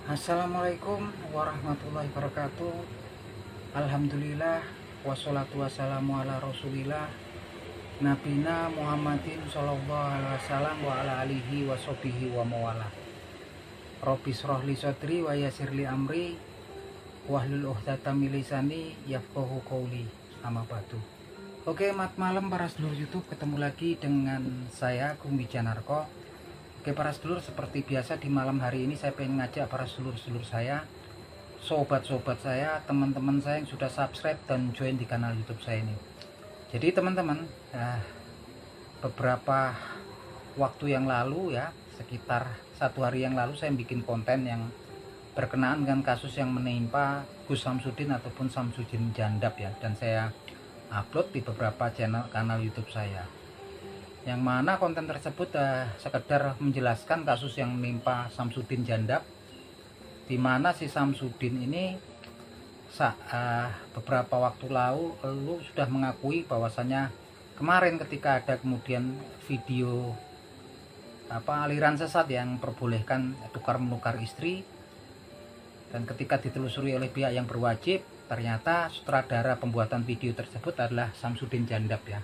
Assalamualaikum warahmatullahi wabarakatuh. Alhamdulillah wassalatu wassalamu ala rasulillah Nabina Muhammadin sallallahu alaihi wasallam wa ala alihi wa sahbihi wa mawala. Rabbi shrah li sadri wa yassir li amri wahlul 'uqdatam min lisani yafqahu qawli. Amma ba'du. Oke, mat malam para sedulur YouTube, ketemu lagi dengan saya Gung Wijanarko. Oke para sedulur, seperti biasa di malam hari ini saya pengen ngajak para sedulur-sedulur saya, sobat-sobat saya, teman-teman saya yang sudah subscribe dan join di kanal YouTube saya ini. Jadi teman-teman, beberapa waktu yang lalu ya, sekitar 1 hari yang lalu saya bikin konten yang berkenaan dengan kasus yang menimpa Gus Samsudin ataupun Samsudin Jandab ya, dan saya upload di beberapa kanal YouTube saya. Yang mana konten tersebut sekedar menjelaskan kasus yang menimpa Samsudin Jandab, di mana si Samsudin ini beberapa waktu lalu sudah mengakui bahwasanya kemarin ketika ada kemudian video aliran sesat yang perbolehkan tukar menukar istri, dan ketika ditelusuri oleh pihak yang berwajib, ternyata sutradara pembuatan video tersebut adalah Samsudin Jandab ya.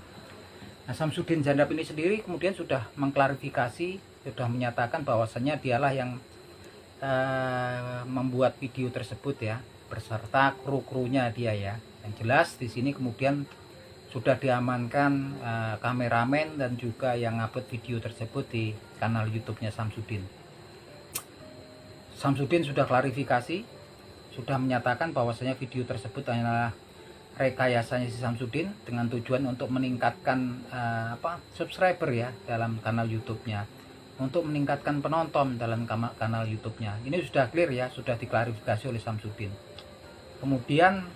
Nah, Samsudin Jandab ini sendiri kemudian sudah mengklarifikasi, sudah menyatakan bahwasannya dialah yang membuat video tersebut ya, beserta kru-krunya dia ya. Yang jelas di sini kemudian sudah diamankan kameramen dan juga yang ngupload video tersebut di kanal YouTube-nya Samsudin. Samsudin sudah klarifikasi, sudah menyatakan bahwasanya video tersebut adalah rekayasanya si Samsudin dengan tujuan untuk meningkatkan subscriber ya dalam kanal YouTube-nya, untuk meningkatkan penonton dalam kanal YouTube-nya. Ini sudah clear ya, sudah diklarifikasi oleh Samsudin. Kemudian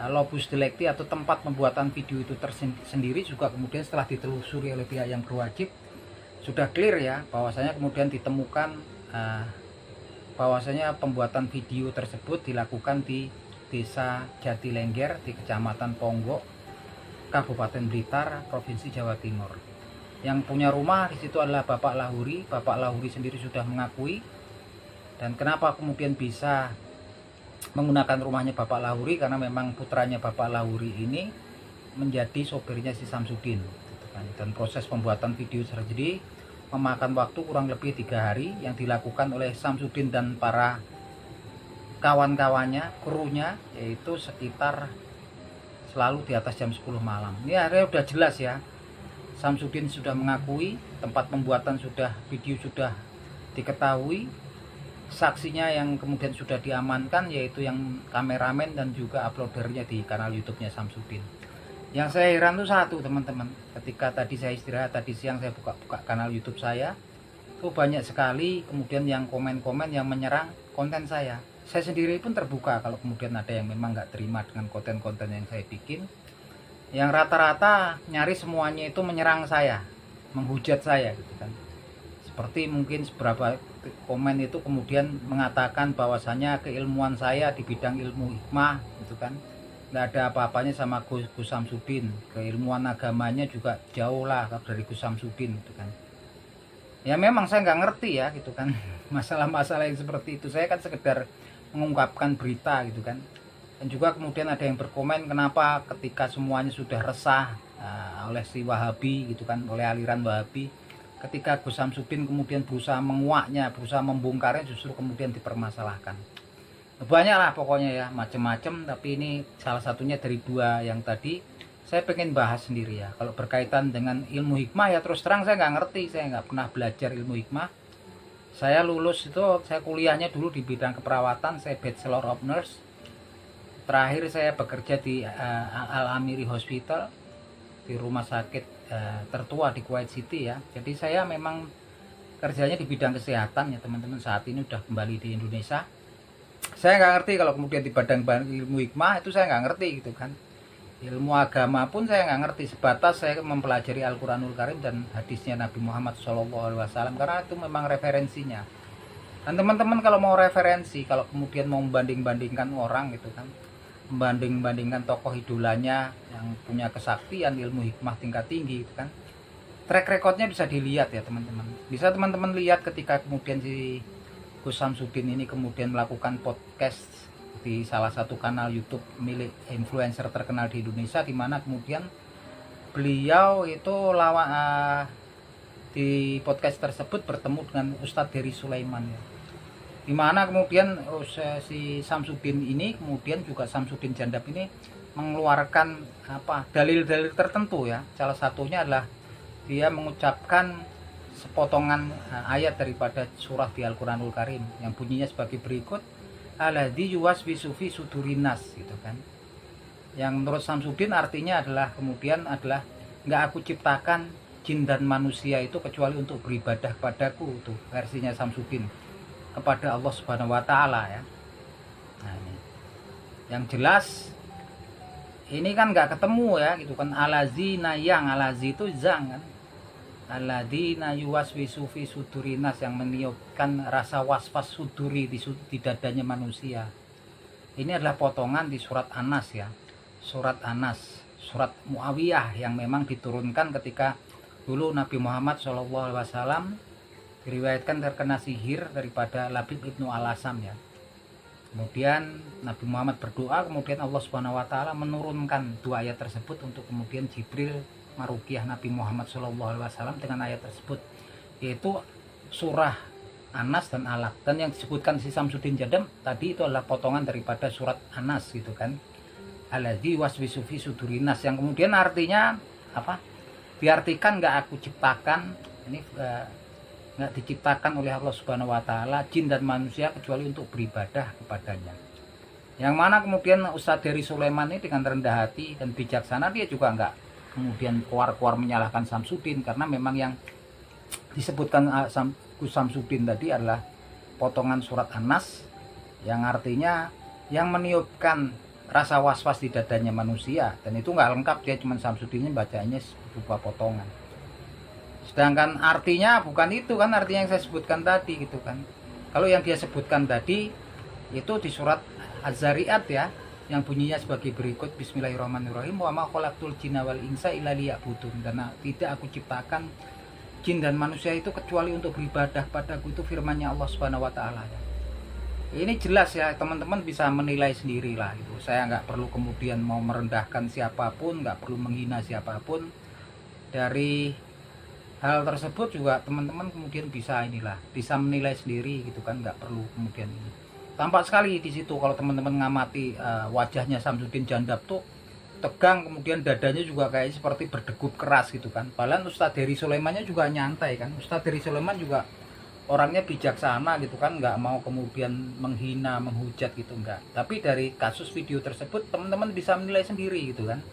lobus delicti atau tempat pembuatan video itu tersendiri juga kemudian setelah ditelusuri oleh pihak yang berwajib, sudah clear ya bahwasanya kemudian ditemukan bahwasanya pembuatan video tersebut dilakukan di Desa Jatilengger di Kecamatan Ponggok, Kabupaten Blitar, Provinsi Jawa Timur. Yang punya rumah di situ adalah Bapak Lahuri. Bapak Lahuri sendiri sudah mengakui. Dan kenapa kemudian bisa menggunakan rumahnya Bapak Lahuri? Karena memang putranya Bapak Lahuri ini menjadi sopirnya si Samsudin. Dan proses pembuatan video terjadi memakan waktu kurang lebih 3 hari yang dilakukan oleh Samsudin dan para kawan-kawannya, krunya, yaitu sekitar selalu di atas jam 10 malam. Ini akhirnya sudah jelas ya, Samsudin sudah mengakui, tempat pembuatan video sudah diketahui, saksinya yang kemudian sudah diamankan yaitu yang kameramen dan juga uploadernya di kanal YouTube-nya Samsudin. Yang saya heran tuh satu teman-teman, ketika tadi saya istirahat, tadi siang saya buka kanal YouTube saya, tuh banyak sekali kemudian yang komen-komen yang menyerang konten saya. Saya sendiri pun terbuka kalau kemudian ada yang memang nggak terima dengan konten-konten yang saya bikin, yang rata-rata nyaris semuanya itu menyerang saya, menghujat saya gitu kan. Seperti mungkin beberapa komen itu kemudian mengatakan bahwasanya keilmuan saya di bidang ilmu hikmah gitu kan, nggak ada apa-apanya sama Gus Samsudin, keilmuan agamanya juga jauh lah dari Gus Samsudin gitu kan. Ya memang saya nggak ngerti ya gitu kan, masalah-masalah yang seperti itu. Saya kan sekedar mengungkapkan berita gitu kan. Dan juga kemudian ada yang berkomen, kenapa ketika semuanya sudah resah oleh si Wahabi gitu kan, oleh aliran Wahabi, ketika Gus Samsudin kemudian berusaha menguaknya, berusaha membongkarnya, justru kemudian dipermasalahkan. Banyak lah pokoknya ya, macam-macam. Tapi ini salah satunya dari 2 yang tadi saya pengen bahas sendiri ya. Kalau berkaitan dengan ilmu hikmah ya terus terang saya nggak ngerti, saya nggak pernah belajar ilmu hikmah. Saya lulus itu, saya kuliahnya dulu di bidang keperawatan, saya Bachelor of Nurse. Terakhir saya bekerja di Al-Amiri Hospital, di rumah sakit tertua di Kuwait City ya. Jadi saya memang kerjanya di bidang kesehatan ya teman-teman. Saat ini udah kembali di Indonesia. Saya nggak ngerti kalau kemudian di badan ilmu hikmah itu saya nggak ngerti gitu kan. Ilmu agama pun saya nggak ngerti, sebatas saya mempelajari Al-Quranul Karim dan hadisnya Nabi Muhammad SAW, karena itu memang referensinya. Dan teman-teman kalau mau referensi, kalau kemudian mau membanding-bandingkan orang gitu kan, membanding-bandingkan tokoh idolanya yang punya kesaktian ilmu hikmah tingkat tinggi gitu kan, track recordnya bisa dilihat ya teman-teman. Bisa teman-teman lihat ketika kemudian si Gus Samsudin ini kemudian melakukan podcast di salah satu kanal YouTube milik influencer terkenal di Indonesia, di mana kemudian beliau itu di podcast tersebut bertemu dengan Ustadz Dery Sulaiman ya. Di mana kemudian si Samsudin ini, kemudian juga Samsudin Jandab ini mengeluarkan dalil-dalil tertentu ya. Salah satunya adalah dia mengucapkan sepotongan ayat daripada surah di Al-Quranul Karim yang bunyinya sebagai berikut, alladzi yuwaswisu fi sudurinas, gitu kan. Yang menurut Samsudin artinya adalah nggak aku ciptakan jin dan manusia itu kecuali untuk beribadah padaku, tuh versinya Samsudin, kepada Allah Subhanahu wa taala ya. Nah, ini yang jelas ini kan nggak ketemu ya gitu kan. Alazina, yang alazi itu zang kan, alladzina yuwaswisu fi sudurinas, yang meniupkan rasa waswas suduri di dadanya manusia. Ini adalah potongan di surat An-Nas ya, surat An-Nas, surat Muawiyah yang memang diturunkan ketika dulu Nabi Muhammad SAW diriwayatkan terkena sihir daripada Labib ibnu Al-Asam ya. Kemudian Nabi Muhammad berdoa, kemudian Allah Subhanahu wa taala menurunkan dua ayat tersebut untuk kemudian Jibril maruqyah Nabi Muhammad SAW dengan ayat tersebut, yaitu surah An-Nas dan Alaq. Dan yang disebutkan si Samsudin Jandab tadi itu adalah potongan daripada surat An-Nas gitu kan. Alladzi waswisu fi sudurinas, yang kemudian artinya apa? Diartikan nggak aku ciptakan, ini nggak diciptakan oleh Allah Subhanahu wa taala jin dan manusia kecuali untuk beribadah kepadanya. Yang mana kemudian Ustadz Dery Sulaiman ini dengan rendah hati dan bijaksana, dia juga nggak kemudian keluar menyalahkan Samsudin, karena memang yang disebutkan Gus Samsudin tadi adalah potongan surat An-Nas yang artinya yang meniupkan rasa was-was di dadanya manusia, dan itu nggak lengkap, dia cuma Samsudin bacanya berupa potongan. Sedangkan artinya bukan itu kan, artinya yang saya sebutkan tadi gitu kan. Kalau yang dia sebutkan tadi itu di surat Az-Zariyat ya, yang bunyinya sebagai berikut, Bismillahirrahmanirrahim, wa ma khalaqtul jinna wal insa illa liya'budun, dan tidak aku ciptakan jin dan manusia itu kecuali untuk beribadah padaku, itu firman-Nya Allah Subhanahu wa taala ya. Ini jelas ya, teman-teman bisa menilai sendiri lah itu. Saya nggak perlu kemudian mau merendahkan siapapun, nggak perlu menghina siapapun. Dari hal tersebut juga teman-teman kemudian bisa bisa menilai sendiri gitu kan, nggak perlu kemudian ini. Tampak sekali di situ kalau teman-teman ngamati wajahnya Samsudin Jandab tuh tegang, kemudian dadanya juga kayak seperti berdegup keras gitu kan. Padahal Ustadz Dery Sulaimannya juga nyantai kan. Ustadz Dery Sulaiman juga orangnya bijaksana gitu kan, nggak mau kemudian menghina, menghujat gitu, enggak. Tapi dari kasus video tersebut teman-teman bisa menilai sendiri gitu kan.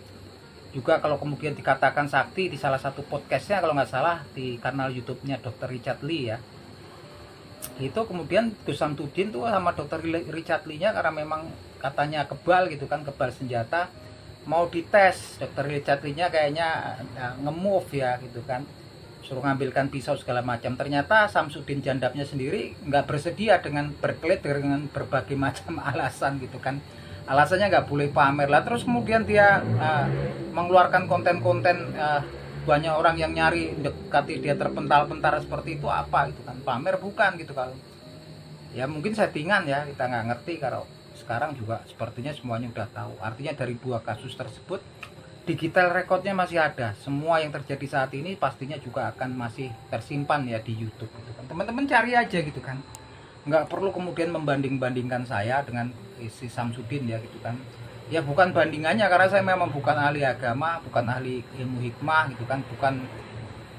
Juga kalau kemudian dikatakan sakti di salah satu podcastnya, kalau nggak salah di kanal YouTube-nya Dr. Richard Lee ya, itu kemudian Gus Samsudin tuh sama Dr. Richard Lee-nya karena memang katanya kebal gitu kan, kebal senjata, mau dites. Dr. Richard Lee-nya kayaknya nge-move ya gitu kan, suruh ngambilkan pisau segala macam. Ternyata Samsudin Jandabnya sendiri nggak bersedia dengan berkelit dengan berbagai macam alasan gitu kan. Alasannya nggak boleh pamer lah. Terus kemudian dia mengeluarkan konten-konten, banyak orang yang nyari dekati dia terpental-pental seperti itu, apa gitu kan, pamer bukan gitu. Kalau ya mungkin settingan ya, kita nggak ngerti. Kalau sekarang juga sepertinya semuanya udah tahu. Artinya dari dua kasus tersebut digital recordnya masih ada. Semua yang terjadi saat ini pastinya juga akan masih tersimpan ya di YouTube gitu kan. Teman-teman cari aja gitu kan, nggak perlu kemudian membanding-bandingkan saya dengan si Samsudin ya gitu kan. Ya bukan bandingannya, karena saya memang bukan ahli agama, bukan ahli ilmu hikmah gitu kan, bukan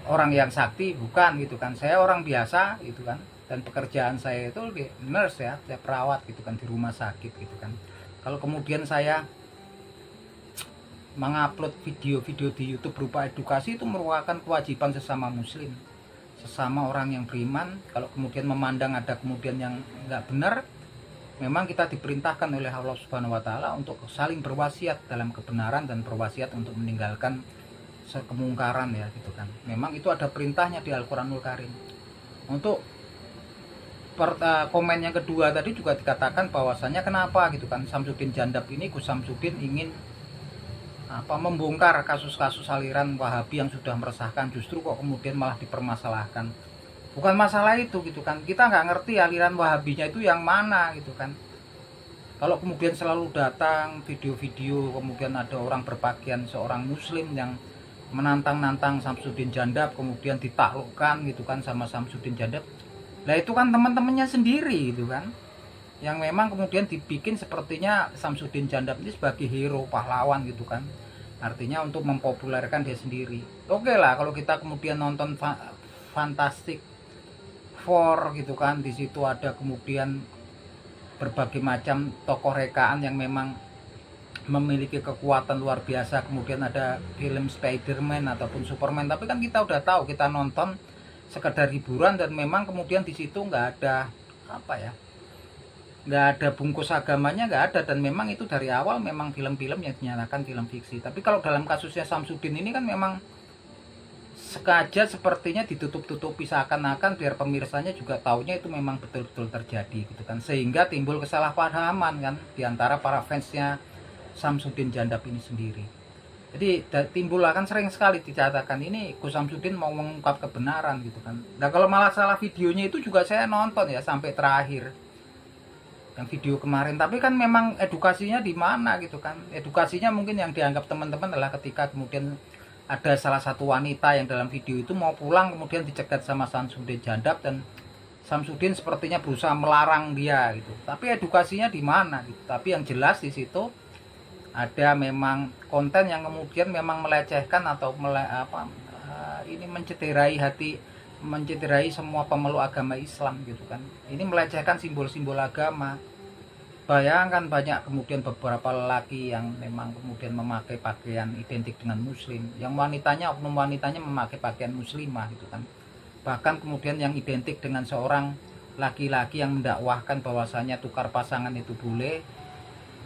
orang yang sakti, bukan gitu kan. Saya orang biasa gitu kan, dan pekerjaan saya itu nurse ya, saya perawat gitu kan di rumah sakit gitu kan. Kalau kemudian saya mengupload video-video di YouTube berupa edukasi, itu merupakan kewajiban sesama muslim, sesama orang yang beriman. Kalau kemudian memandang ada kemudian yang nggak benar, memang kita diperintahkan oleh Allah Subhanahu wa taala untuk saling berwasiat dalam kebenaran dan berwasiat untuk meninggalkan kemungkaran ya gitu kan. Memang itu ada perintahnya di Al-Quranul Karim. Untuk komen yang kedua tadi juga dikatakan bahwasanya kenapa gitu kan Samsudin Jandab ini, Gus Samsudin ingin membongkar kasus-kasus aliran Wahabi yang sudah meresahkan, justru kok kemudian malah dipermasalahkan. bukan masalah itu gitu kan. Kita nggak ngerti aliran Wahabinya itu yang mana gitu kan. Kalau kemudian selalu datang video-video, kemudian ada orang berpakaian seorang muslim yang menantang-nantang Samsudin Jandab, kemudian ditaklukkan gitu kan sama Samsudin Jandab. Nah itu kan teman-temannya sendiri gitu kan, yang memang kemudian dibikin sepertinya Samsudin Jandab ini sebagai hero, pahlawan gitu kan. Artinya untuk mempopulerkan dia sendiri. Oke lah kalau kita kemudian nonton Fantastic Four gitu kan, di situ ada kemudian berbagai macam tokoh rekaan yang memang memiliki kekuatan luar biasa, kemudian ada film Spider-Man ataupun Superman, tapi kan kita udah tahu, kita nonton sekedar hiburan dan memang kemudian di situ nggak ada apa ya, nggak ada bungkus agamanya, nggak ada, dan memang itu dari awal memang film-film yang dinyatakan film fiksi. Tapi kalau dalam kasusnya Samsudin ini kan memang sengaja sepertinya ditutup-tutupi seakan-akan biar pemirsanya juga taunya itu memang betul-betul terjadi gitu kan, sehingga timbul kesalahpahaman kan diantara para fansnya Samsudin Jandab ini sendiri. Jadi timbul akan sering sekali dikatakan ini Gus Samsudin mau mengungkap kebenaran gitu kan. Nah kalau malah salah videonya itu juga saya nonton ya sampai terakhir yang video kemarin, tapi kan memang edukasinya di mana gitu kan. Edukasinya mungkin yang dianggap teman-teman adalah ketika kemudian ada salah satu wanita yang dalam video itu mau pulang kemudian dicegat sama Samsudin Jandab dan Samsudin sepertinya berusaha melarang dia gitu. Tapi edukasinya di mana gitu. Tapi yang jelas di situ ada memang konten yang kemudian memang melecehkan atau ini mencederai hati, mencederai semua pemeluk agama Islam gitu kan. Ini melecehkan simbol-simbol agama. Bayangkan banyak kemudian beberapa lelaki yang memang kemudian memakai pakaian identik dengan muslim, yang wanitanya, oknum wanitanya memakai pakaian muslimah gitu kan. Bahkan kemudian yang identik dengan seorang laki-laki yang mendakwahkan bahwasanya tukar pasangan itu boleh,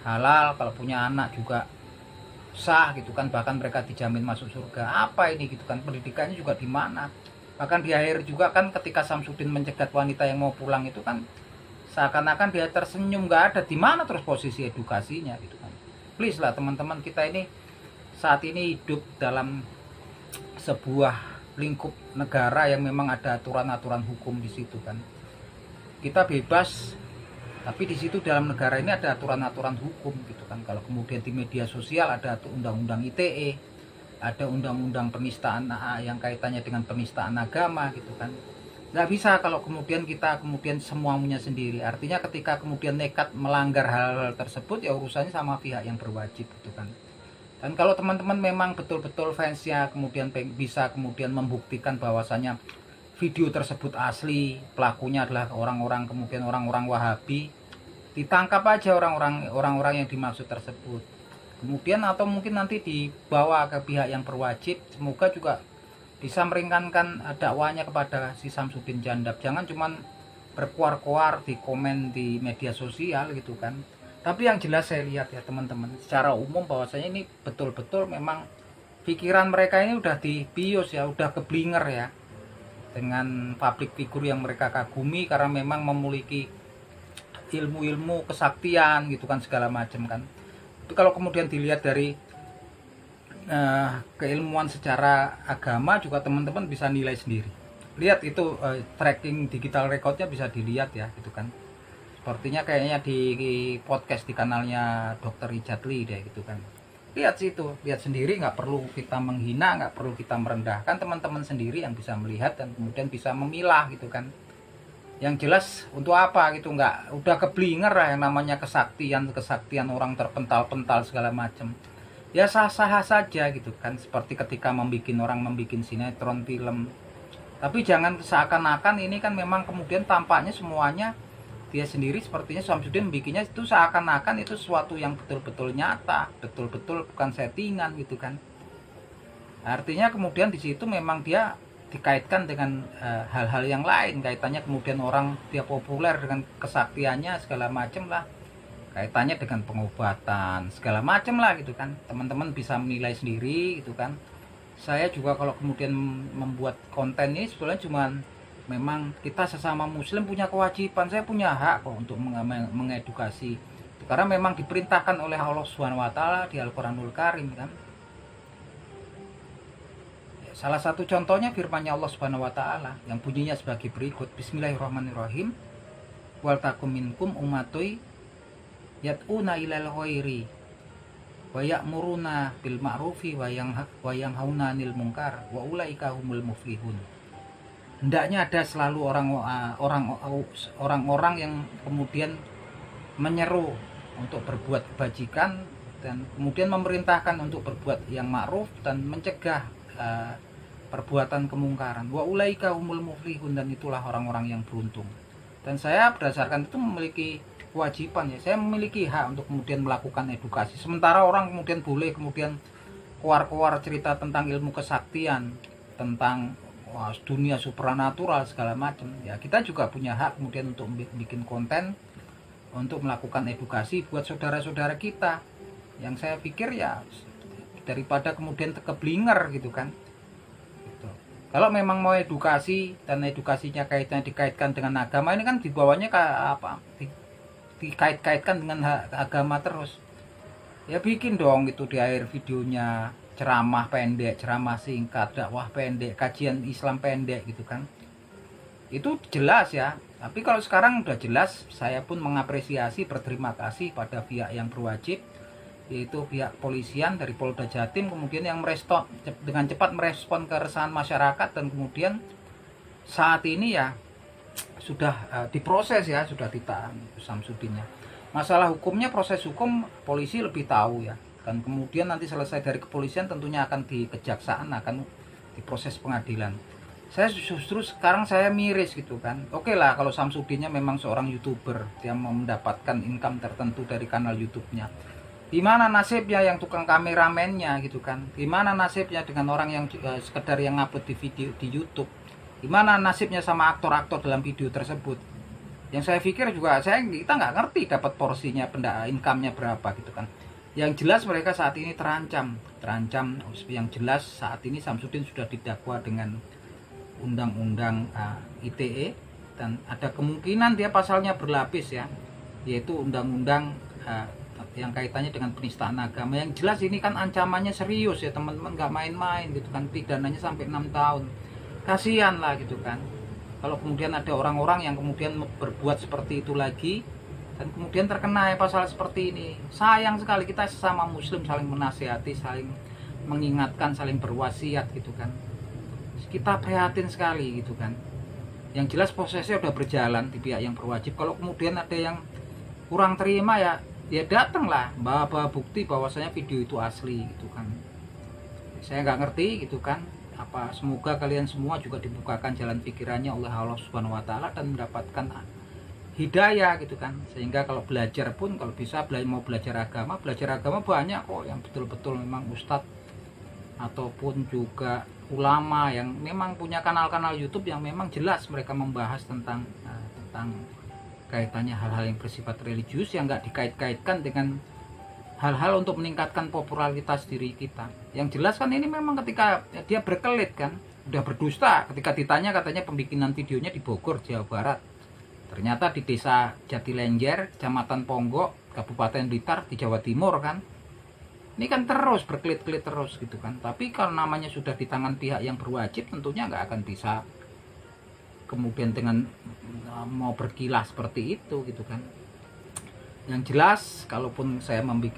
halal, kalau punya anak juga sah gitu kan, bahkan mereka dijamin masuk surga. Apa ini gitu kan, pendidikannya juga di mana? Bahkan di akhir juga kan ketika Samsudin mencegat wanita yang mau pulang itu kan seakan-akan dia tersenyum, nggak ada di mana terus posisi edukasinya gitu kan. Please lah teman-teman, kita ini saat ini hidup dalam sebuah lingkup negara yang memang ada aturan-aturan hukum di situ kan. Kita bebas, tapi di situ dalam negara ini ada aturan-aturan hukum gitu kan. Kalau kemudian di media sosial ada undang-undang ITE, ada undang-undang penistaan yang kaitannya dengan penistaan agama gitu kan. Nggak bisa kalau kemudian kita kemudian semuanya sendiri. Artinya ketika kemudian nekat melanggar hal-hal tersebut ya urusannya sama pihak yang berwajib gitu kan. Dan kalau teman-teman memang betul-betul fansnya kemudian bisa kemudian membuktikan bahwasanya video tersebut asli, pelakunya adalah orang-orang kemudian orang-orang Wahabi, ditangkap aja orang-orang yang dimaksud tersebut. Kemudian atau mungkin nanti dibawa ke pihak yang berwajib, semoga juga bisa meringankan dakwanya kepada si Samsudin Jandab. Jangan cuman berkuar-kuar di komen di media sosial gitu kan. Tapi yang jelas saya lihat ya teman-teman, secara umum bahwasanya ini betul-betul memang pikiran mereka ini udah dibius ya, udah keblinger ya dengan public figure yang mereka kagumi karena memang memiliki ilmu-ilmu kesaktian gitu kan, segala macam kan. Tapi kalau kemudian dilihat dari keilmuan secara agama juga teman-teman bisa nilai sendiri. Lihat itu tracking digital recordnya bisa dilihat ya gitu kan. Sepertinya kayaknya di podcast di kanalnya Dr. Ijatli deh gitu kan. Lihat situ, lihat sendiri, nggak perlu kita menghina, nggak perlu kita merendahkan, teman-teman sendiri yang bisa melihat dan kemudian bisa memilah gitu kan. Yang jelas untuk apa gitu, nggak udah keblinger lah yang namanya kesaktian orang terpental-pental segala macam. Ya sah-sah saja gitu kan, seperti ketika orang membuat sinetron film. Tapi jangan seakan-akan ini kan memang kemudian tampaknya semuanya dia sendiri, sepertinya Samsudin bikinnya itu seakan-akan itu sesuatu yang betul-betul nyata, betul-betul bukan settingan gitu kan. Artinya kemudian di situ memang dia dikaitkan dengan hal-hal yang lain, kaitannya kemudian orang dia populer dengan kesaktiannya segala macam lah, kaitannya dengan pengobatan segala macam lah gitu kan. Teman-teman bisa menilai sendiri gitu kan. Saya juga kalau kemudian membuat konten ini sebenarnya cuman memang kita sesama muslim punya kewajiban, saya punya hak kok untuk mengedukasi karena memang diperintahkan oleh Allah Subhanahu wa taala di Al-Qur'anul Karim kan. Salah satu contohnya firman-Nya Allah Subhanahu wa taala yang bunyinya sebagai berikut. Bismillahirrahmanirrahim. Wal takum minkum ummatun yad'una ilal khairi wa ya'muruna bil ma'rufi wa yanhauna 'anil munkar wa ulaika humul muflihun. Hendaknya ada selalu orang-orang yang kemudian menyeru untuk berbuat kebajikan dan kemudian memerintahkan untuk berbuat yang ma'ruf dan mencegah perbuatan kemungkaran. Wa ulaika humul muflihun, dan itulah orang-orang yang beruntung. Dan saya berdasarkan itu memiliki kewajiban ya. Saya memiliki hak untuk kemudian melakukan edukasi. Sementara orang kemudian boleh kemudian keluar-keluar cerita tentang ilmu kesaktian, tentang dunia supranatural segala macam. Ya, kita juga punya hak kemudian untuk bikin konten untuk melakukan edukasi buat saudara-saudara kita. Yang saya pikir ya daripada kemudian keblinger gitu kan. Gitu. Kalau memang mau edukasi dan edukasinya dikaitkan dengan agama, ini kan dibawanya dikait-kaitkan dengan agama terus. Ya bikin dong gitu di akhir videonya ceramah pendek, ceramah singkat, dakwah pendek, kajian Islam pendek gitu kan. Itu jelas ya. Tapi kalau sekarang udah jelas, saya pun mengapresiasi, berterima kasih pada pihak yang berwajib, yaitu pihak kepolisian dari Polda Jatim, kemudian yang dengan cepat merespon keresahan masyarakat, dan kemudian saat ini ya sudah diproses ya, sudah ditahan Samsudinnya. Masalah hukumnya, proses hukum polisi lebih tahu ya, dan kemudian nanti selesai dari kepolisian tentunya akan di kejaksaan, akan diproses pengadilan. Saya justru sekarang saya miris gitu kan. Oke lah kalau Samsudinnya memang seorang YouTuber yang mendapatkan income tertentu dari kanal YouTube-nya. Gimana nasibnya yang tukang kameramennya gitu kan? Gimana nasibnya dengan orang yang sekedar yang ngupload di video di YouTube? Gimana nasibnya sama aktor-aktor dalam video tersebut? Yang saya pikir juga kita nggak ngerti dapat porsinya income-nya berapa gitu kan. Yang jelas mereka saat ini terancam. Yang jelas saat ini Samsudin sudah didakwa dengan undang-undang ITE, dan ada kemungkinan dia pasalnya berlapis ya, yaitu undang-undang yang kaitannya dengan penistaan agama. Yang jelas ini kan ancamannya serius ya teman-teman, nggak main-main gitu kan, pidananya sampai 6 tahun. Kasihan lah gitu kan kalau kemudian ada orang-orang yang kemudian berbuat seperti itu lagi dan kemudian terkena pasal seperti ini. Sayang sekali, kita sesama muslim saling menasihati, saling mengingatkan, saling berwasiat gitu kan. Kita prihatin sekali gitu kan. Yang jelas prosesnya udah berjalan di pihak yang berwajib. Kalau kemudian ada yang kurang terima ya datanglah bawa bukti bahwasanya video itu asli gitu kan. Saya nggak ngerti gitu kan, semoga kalian semua juga dibukakan jalan pikirannya oleh Allah Subhanahu wa taala dan mendapatkan hidayah gitu kan, sehingga kalau belajar pun, kalau bisa mau belajar agama banyak kok yang betul-betul memang ustadz ataupun juga ulama yang memang punya kanal-kanal YouTube yang memang jelas mereka membahas tentang kaitannya hal-hal yang bersifat religius, yang nggak dikait-kaitkan dengan hal-hal untuk meningkatkan popularitas diri kita. Yang jelas kan ini memang ketika dia berkelit kan, udah berdusta ketika ditanya katanya pembikinan videonya di Bogor, Jawa Barat. Ternyata di desa Jatilenjer, Kecamatan Ponggok, Kabupaten Blitar di Jawa Timur kan. Ini kan terus berkelit-kelit terus gitu kan. Tapi kalau namanya sudah di tangan pihak yang berwajib, tentunya nggak akan bisa kemudian dengan mau berkilah seperti itu gitu kan. Yang jelas kalaupun saya membuat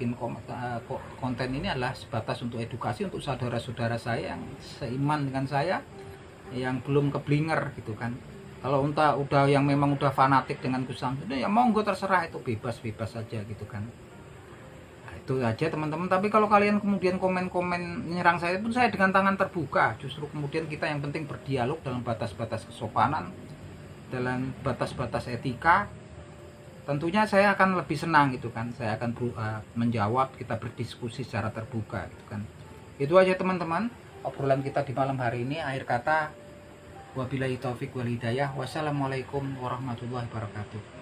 konten ini adalah sebatas untuk edukasi untuk saudara-saudara saya yang seiman dengan saya, yang belum keblinger gitu kan. Kalau udah yang memang udah fanatik dengan Gus Samsudin ya monggo, terserah, itu bebas-bebas saja gitu kan. Nah, itu aja teman-teman. Tapi kalau kalian kemudian komen-komen menyerang saya pun, saya dengan tangan terbuka. Justru kemudian kita yang penting berdialog dalam batas-batas kesopanan, dalam batas-batas etika. Tentunya saya akan lebih senang gitu kan, saya akan menjawab, kita berdiskusi secara terbuka gitu kan. Itu aja teman-teman obrolan kita di malam hari ini. Akhir kata, wabillahi taufik wal hidayah, wassalamualaikum warahmatullahi wabarakatuh.